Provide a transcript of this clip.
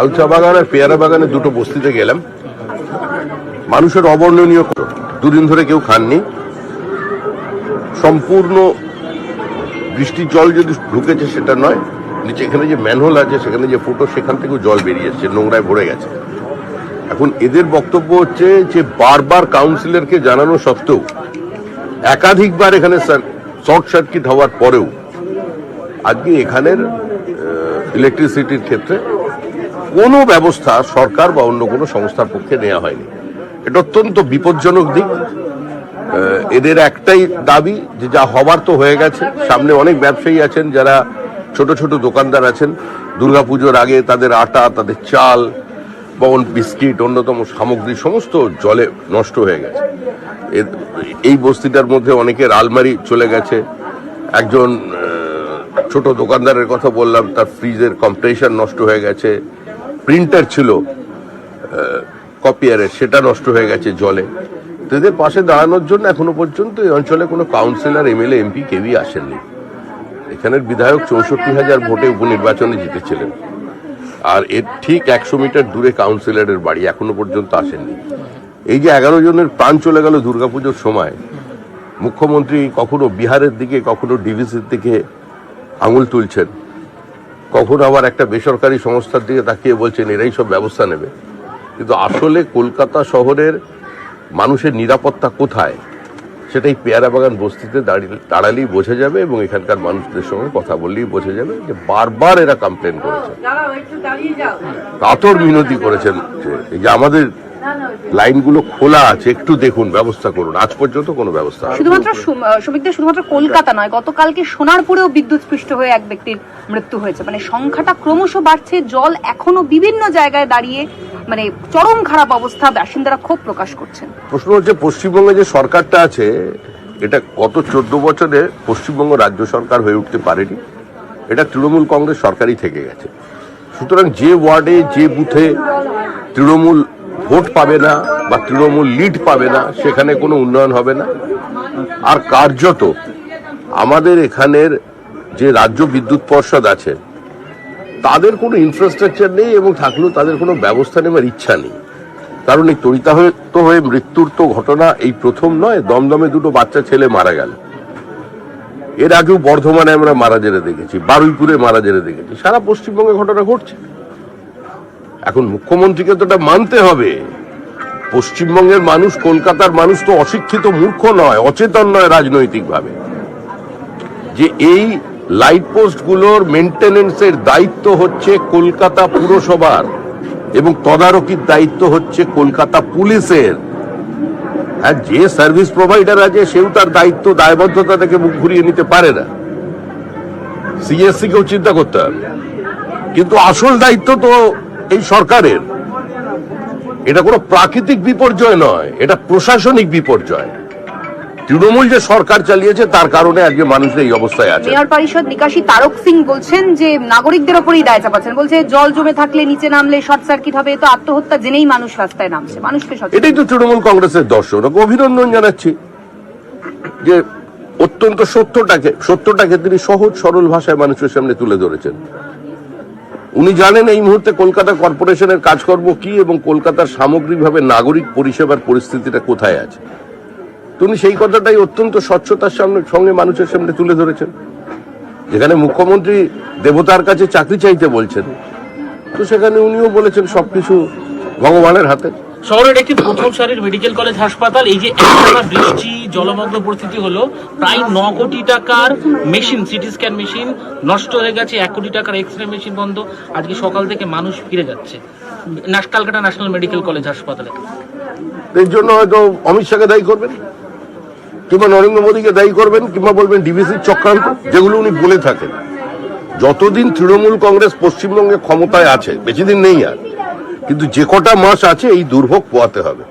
আলচা বাগান আর পেয়ারা বাগানে দুটো বস্তিতে গেলাম, মানুষের অবর্ণনীয়, দুদিন ধরে কেউ খাননি। সম্পূর্ণ বৃষ্টির জল যদি ঢুকেছে সেটা নয়, নিচে এখানে যে ম্যানহোল আছে সেখানে যে ফুটো সেখান থেকেও জল বেরিয়ে এসছে, নোংরায় ভরে গেছে। এখন এদের বক্তব্য হচ্ছে যে বারবার কাউন্সিলরকে জানানো সত্ত্বেও, একাধিকবার এখানে শর্ট সার্কিট হওয়ার পরেও আজকে এখানের ইলেকট্রিসিটির ক্ষেত্রে কোনো ব্যবস্থা সরকার বা অন্য কোনো সংস্থার পক্ষে নেওয়া হয়নি। এটা অত্যন্ত বিপজ্জনক দিক। এদের একটাই দাবি যে যা হবার তো হয়ে গেছে। সামনে অনেক ব্যবসায়ী আছেন যারা ছোট ছোট দোকানদার আছেন, দুর্গাপুজোর আগে তাদের আটা, তাদের চাল বা বিস্কিট, অন্যতম সামগ্রী সমস্ত জলে নষ্ট হয়ে গেছে। এই বস্তিটার মধ্যে অনেকের আলমারি চলে গেছে। একজন ছোট দোকানদারের কথা বললাম, তার ফ্রিজের কম্প্রেসার নষ্ট হয়ে গেছে, প্রিন্টার ছিল কপিয়ারের, সেটা নষ্ট হয়ে গেছে জলে। এদের পাশে দাঁড়ানোর জন্য এখনো পর্যন্ত এই অঞ্চলে কোনো কাউন্সিলর, এমএলএ, এমপি কেউই আসেননি। এখানের বিধায়ক 64,000 ভোটে উপনির্বাচনে জিতেছিলেন, আর এর ঠিক 100 মিটার দূরে কাউন্সিলরের বাড়ি, এখনো পর্যন্ত আসেননি। এই যে 11 জনের প্রাণ চলে গেল দুর্গাপুজোর সময়, মুখ্যমন্ত্রী কখনো বিহারের দিকে, কখনো ডিভিসির দিকে আঙুল তুলছেন, কখনো আবার একটা বেসরকারি সংস্থার দিকে তাকিয়ে বলছেন এরাই সব ব্যবস্থা নেবে। কিন্তু আসলে কলকাতা শহরের মানুষের নিরাপত্তা কোথায়, সেটাই পেয়ারা বাগান বস্তিতে দাঁড়ালেই বোঝা যাবে, এবং এখানকার মানুষদের সঙ্গে কথা বললেই বোঝা যাবে যে বারবার এরা কমপ্লেন করেছেন, কাতর মিনতি করেছেন যে আমাদের লাইনগুলো খোলা আছে, একটু দেখুন, ব্যবস্থা করুন। আজ পর্যন্ত কোনো ব্যবস্থা শুধুমাত্র কলকাতা নয়, গতকালকে সোনারপুরেও বিদ্যুৎ স্পৃষ্ট হয়ে এক ব্যক্তির মৃত্যু হয়েছে। মানে সংখ্যাটা ক্রমশ বাড়ছে, জল এখনো বিভিন্ন জায়গায় দাঁড়িয়ে, মানে চরম খারাপ অবস্থা, বাসিন্দারা ক্ষোভ প্রকাশ করছেন। প্রশ্ন হচ্ছে পশ্চিমবঙ্গে যে সরকারটা আছে, এটা গত 14 বছরে পশ্চিমবঙ্গ রাজ্য সরকার হয়ে উঠতে পারেনি, এটা তৃণমূল কংগ্রেস সরকারই থেকে গেছে। সুতরাং যে ওয়ার্ডে, যে বুথে তৃণমূল ভোট পাবে না বা তৃণমূল লিড পাবে না, সেখানে কোনো উন্নয়ন হবে না। আর কার্যত আমাদের এখানের যে রাজ্য বিদ্যুৎ পর্ষদ আছে, তাদের কোনো ইনফ্রাস্ট্রাকচার নেই, এবং থাকলেও তাদের কোনো ব্যবস্থা নেওয়ার ইচ্ছা নেই। কারণ এই তড়িতাহত হয়ে মৃত্যুর তো ঘটনা এই প্রথম নয়। দমদমে দুটো বাচ্চা ছেলে মারা গেল, এর আগেও বর্ধমানে আমরা মারা যেতে দেখেছি, বারুইপুরে মারা যেতে দেখেছি, সারা পশ্চিমবঙ্গে ঘটনা ঘটছে। এখন মুখ্যমন্ত্রীকে তো এটা মানতে হবে। পশ্চিমবঙ্গের মানুষ, কলকাতার মানুষ তো অশিক্ষিত, মূর্খ নয়, অচেতন নয় রাজনৈতিকভাবে, যে এই লাইট পোস্ট গুলোর মেইনটেনেন্সের দায়িত্ব হচ্ছে কলকাতা পুরসভার, এবং তদারকির দায়িত্ব হচ্ছে কলকাতা পুলিশের। আর যে সার্ভিস প্রোভাইডার আছে সেও তার দায়িত্ব, দায়বদ্ধতা থেকে মুখ ঘুরিয়ে নিতে পারে না। সিএসসি কেও চিন্তা করতে হবে, কিন্তু আসল দায়িত্ব তো এই সরকারের। এটা কোনো প্রাকৃতিক বিপর্যয় নয়, এটা প্রশাসনিক বিপর্যয়। তৃণমূল যে সরকার চালিয়েছে তার কারণে আজকে মানুষের এই অবস্থায় আছে। মেয়র পরিষদ নিকাশী তারক সিং বলছেন যে নাগরিকদের উপরই দায় চাপাচ্ছেন, বলছে জল জমে থাকলে নিচে নামলে শর্ট সার্কিট হবে, তো আত্মহত্যা জেনেই মানুষ রাস্তায় নামছে, মানুষকে সচেতন। এটাই তো তৃণমূল কংগ্রেসের দর্শন। অভিনন্দন জানাচ্ছি যে অত্যন্ত সত্যটাকে তিনি সহজ সরল ভাষায় মানুষের সামনে তুলে ধরেছেন। উনি জানেন এই মুহূর্তে কলকাতা কর্পোরেশনের কাজকর্ম কি এবং কলকাতার সামগ্রিকভাবে নাগরিক পরিষেবার পরিস্থিতিটা কোথায় আছে। তিনি সেই কথাটাই অত্যন্ত স্বচ্ছতার সঙ্গে মানুষের সামনে তুলে ধরেছেন। যেখানে মুখ্যমন্ত্রী দেবতার কাছে চাকরি চাইতে বলছেন, তো সেখানে উনিও বলেছেন সবকিছু ভগবানের হাতে। শহরের একটি প্রথম সারির মেডিকেল কলেজ হাসপাতাল, এই যে একটানা বৃষ্টি, জলমগ্ন পরিস্থিতি হলো, প্রায় 9 কোটি টাকার মেশিন, সিটি স্ক্যান মেশিন নষ্ট হয়ে গেছে, 1 কোটি টাকার এক্সরে মেশিন বন্ধ। আজকে সকাল থেকে মানুষ ফিরে যাচ্ছে কালকাটা ন্যাশনাল মেডিকেল কলেজ হাসপাতালে। এর জন্য হয়তো অমিত শাহকে দায়ী করবেন, কিংবা নরেন্দ্র মোদীকে দায়ী করবেন, কিংবা বলবেন ডিভিসির চক্রান্ত, যেগুলো উনি বলে থাকেন। যতদিন তৃণমূল কংগ্রেস পশ্চিমবঙ্গে ক্ষমতায় আছে, বেশি দিন নেই আর, কিন্তু যে কটা মাস আছে এই দুর্ভোগ পোয়াতে হবে।